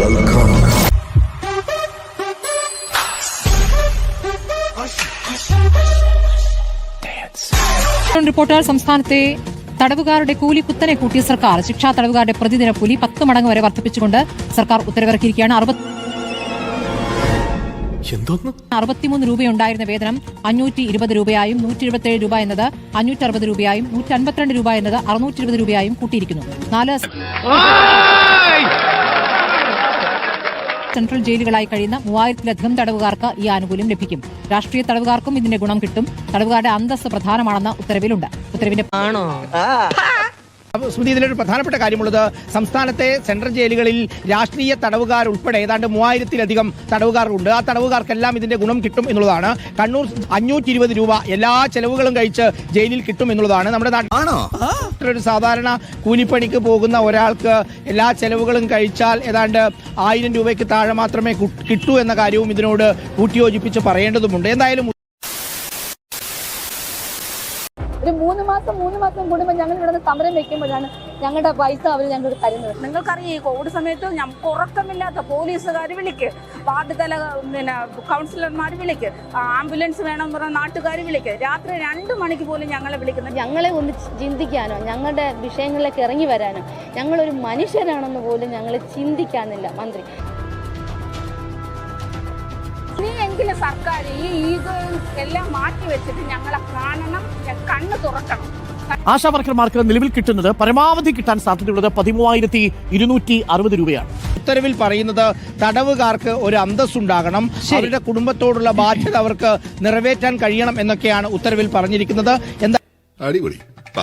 welcome. Reporter സംസ്ഥാനത്തെ തടവുകാരുടെ കൂലി കുത്തനെ കൂട്ടിയ സർക്കാർ. ശിക്ഷാ തടവുകാരുടെ പ്രതിദിന കൂലി 10 മടങ്ങ് വരെ വർദ്ധിപ്പിച്ചുകൊണ്ട് സർക്കാർ ഉത്തരവിറക്കിയിരിക്കുകയാണ്. 63 രൂപയുണ്ടായിരുന്ന വേതനം 520 രൂപയായും 127 രൂപ എന്നത് 560 രൂപയായും 152 രൂപ എന്നത് 620 രൂപയായും കൂട്ടിയിരിക്കുന്നു. 4 സെൻട്രൽ ജയിലുകളായി കഴിയുന്ന 3000-ലധികം തടവുകാർക്ക് ഈ ആനുകൂല്യം ലഭിക്കും. രാഷ്ട്രീയ തടവുകാർക്കും ഇതിന്റെ ഗുണം കിട്ടും. തടവുകാരുടെ അന്തസ്സ് പ്രധാനമാണെന്ന് ഉത്തരവിലുണ്ട്. ഉത്തരവിന്റെ സ്മൃതി, ഇതിലൊരു പ്രധാനപ്പെട്ട കാര്യമുള്ളത്, സംസ്ഥാനത്തെ സെൻട്രൽ ജയിലുകളിൽ രാഷ്ട്രീയ തടവുകാർ ഉൾപ്പെടെ ഏതാണ്ട് 3000-ലധികം തടവുകാരുണ്ട്. ആ തടവുകാർക്കെല്ലാം ഇതിന്റെ ഗുണം കിട്ടും എന്നുള്ളതാണ്. കണ്ണൂർ 520 രൂപ എല്ലാ ചെലവുകളും കഴിച്ച് ജയിലിൽ കിട്ടും എന്നുള്ളതാണ്. നമ്മുടെ നാട്ടിൽ ഒരു സാധാരണ കൂലിപ്പണിക്ക് പോകുന്ന ഒരാൾക്ക് എല്ലാ ചെലവുകളും കഴിച്ചാൽ ഏതാണ്ട് 1000 രൂപയ്ക്ക് താഴെ മാത്രമേ കിട്ടൂ എന്ന കാര്യവും ഇതിനോട് കൂട്ടിയോജിപ്പിച്ച് പറയേണ്ടതുണ്ട്. എന്തായാലും ഒരു 3 മാസം കൂടുമ്പോൾ ഞങ്ങൾ ഇവിടെ സമരം വെക്കുമ്പോഴാണ് ഞങ്ങളുടെ പൈസ അവർ ഞങ്ങൾക്ക് തരുന്നത്. നിങ്ങൾക്കറിയാം, ഈ കോവിഡ് സമയത്ത് ഞങ്ങൾക്ക് ഉറക്കമില്ലാത്ത പോലീസുകാർ വിളിക്ക്, വാർഡ് തല കൗൺസിലർമാർ വിളിക്ക്, ആംബുലൻസ് വേണം പറഞ്ഞ നാട്ടുകാർ വിളിക്ക്, രാത്രി 2 മണിക്ക് പോലും ഞങ്ങളെ വിളിക്കുന്നത്. ഞങ്ങളെ ഒന്ന് ചിന്തിക്കാനോ ഞങ്ങളുടെ വിഷയങ്ങളിലേക്ക് ഇറങ്ങി വരാനോ ഞങ്ങളൊരു മനുഷ്യരാണെന്ന് പോലും ഞങ്ങൾ ചിന്തിക്കാനില്ല. മന്ത്രി, ഇനിയെങ്കിലും സർക്കാർ ഈ ഈഗോ എല്ലാം മാറ്റി വെച്ചിട്ട് ഞങ്ങളെ കാണണം, കണ്ണ് തുറക്കണം. ആശാവർക്കർമാർക്ക് നിലവിൽ കിട്ടുന്നത് പരമാവധി കിട്ടാൻ സാധ്യതയുള്ളത് 13,260 രൂപയാണ്. ഉത്തരവിൽ പറയുന്നത് തടവുകാർക്ക് ഒരു അന്തസ്സുണ്ടാകണം, അവരുടെ കുടുംബത്തോടുള്ള ബാധ്യത അവർക്ക് നിറവേറ്റാൻ കഴിയണം എന്നൊക്കെയാണ് ഉത്തരവിൽ പറഞ്ഞിരിക്കുന്നത്. എന്താ അടിപൊളി.